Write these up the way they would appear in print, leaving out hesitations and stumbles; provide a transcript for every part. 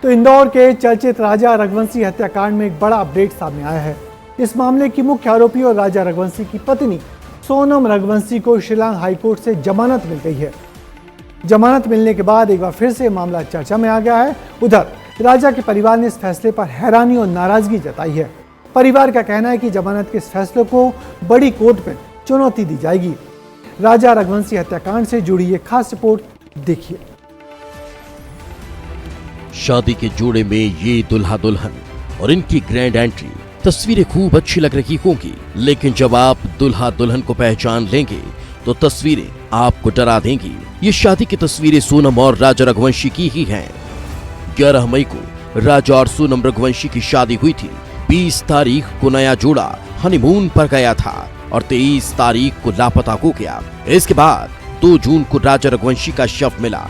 तो इंदौर के चर्चित राजा रघुवंशी हत्याकांड में एक बड़ा अपडेट सामने आया है। इस मामले की मुख्य आरोपी और राजा रघुवंशी की पत्नी सोनम रघुवंशी को शिलांग हाईकोर्ट से जमानत मिल गई है। जमानत मिलने के बाद एक बार फिर से मामला चर्चा में आ गया है। उधर राजा के परिवार ने इस फैसले पर हैरानी और नाराजगी जताई है। परिवार का कहना है कि जमानत के इस फैसले को बड़ी कोर्ट में चुनौती दी जाएगी। राजा रघुवंशी हत्याकांड से जुड़ी ये खास रिपोर्ट देखिए। शादी के जोड़े में ये दुल्हा दुल्हन और इनकी ग्रैंड एंट्री तस्वीरें खूब अच्छी लग रही होंगी, लेकिन जब आप दुल्हा दुल्हन को पहचान लेंगे तो तस्वीरें आपको डरा देंगी। ये शादी की तस्वीरें सोनम और राजा रघुवंशी की ही हैं। 11 मई को राजा और सोनम रघुवंशी की शादी हुई थी। 20 तारीख को नया जोड़ा हनीमून पर गया था और 23 तारीख को लापता हो गया। इसके बाद 2 जून को राजा रघुवंशी का शव मिला।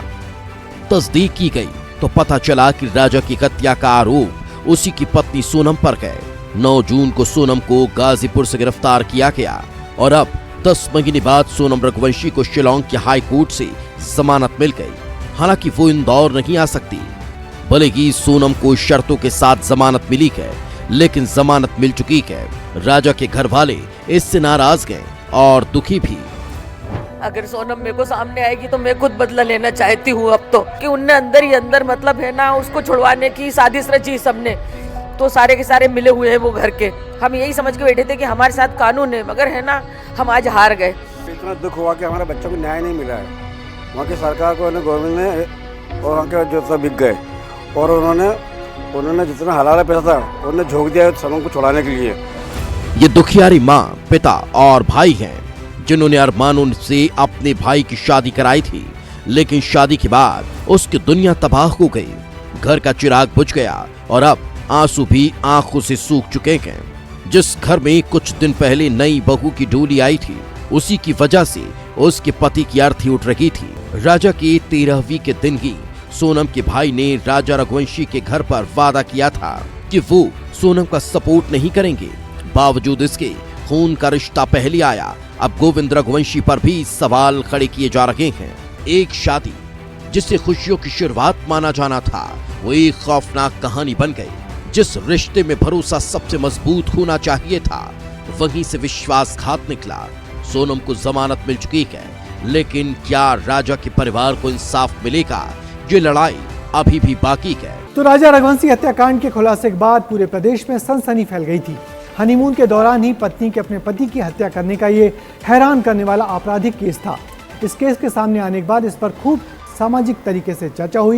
तस्दीक की गई तो पता चला कि राजा की हत्या का आरोप उसी की पत्नी सोनम पर है। 9 जून को सोनम को गाजीपुर से गिरफ्तार किया गया और अब 10 महीने बाद सोनम रघुवंशी को शिलांग के हाई कोर्ट से जमानत मिल गई। हालांकि वो इंदौर नहीं आ सकती। भले ही सोनम को शर्तों के साथ जमानत मिली है, लेकिन जमानत मिल चुकी है। राजा के घर वाले इससे नाराज गए और दुखी भी। अगर सोनम मेरे को सामने आएगी तो मैं खुद बदला लेना चाहती हूँ अब तो, कि उनने अंदर ही अंदर मतलब है ना उसको छुड़वाने की साजिश रची सबने। तो सारे के सारे मिले हुए हैं वो घर के। हम यही समझ के बैठे थे कि हमारे साथ कानून है, मगर है ना हम आज हार गए। इतना दुख हुआ कि हमारे बच्चों को न्याय नहीं मिला है। वहाँ की सरकार को गवर्नमेंट ने और वहाँ के जो सब बिक गए और उन्होंने जितना हलाला पैसा था उन्होंने झोंक दिया सोनम को छुड़ाने के लिए। ये दुखियारी माँ, पिता और भाई हैं जिन्होंने अरमानों से अपने भाई की शादी कराई थी, लेकिन शादी के बाद उसकी दुनिया तबाह हो गई। घर का चिराग बुझ गया और अब आंसू भी आंखों से सूख चुके हैं। जिस घर में कुछ दिन पहले नई बहू की डोली आई थी, उसी की वजह से उसके पति की अर्थी उठ रही थी। राजा के 13वीं के दिन ही सोनम के भाई ने राजा रघुवंशी के घर पर वादा किया था कि वो सोनम का सपोर्ट नहीं करेंगे। बावजूद इसके खून का रिश्ता पहले आया। अब गोविंद रघुवंशी पर भी सवाल खड़े किए जा रहे हैं। एक शादी जिसे खुशियों की शुरुआत माना जाना था, वो एक खौफनाक कहानी बन गई। जिस रिश्ते में भरोसा सबसे मजबूत होना चाहिए था, वहीं से विश्वासघात निकला। सोनम को जमानत मिल चुकी है, लेकिन क्या राजा के परिवार को इंसाफ मिलेगा? ये लड़ाई अभी भी बाकी है। तो राजा रघुवंशी हत्याकांड के खुलासे के बाद पूरे प्रदेश में सनसनी फैल गई थी। हनीमून के दौरान ही पत्नी के अपने पति की हत्या करने का ये हैरान करने वाला आपराधिक केस था। इस केस के सामने आने के बाद इस पर खूब सामाजिक तरीके से चर्चा हुई।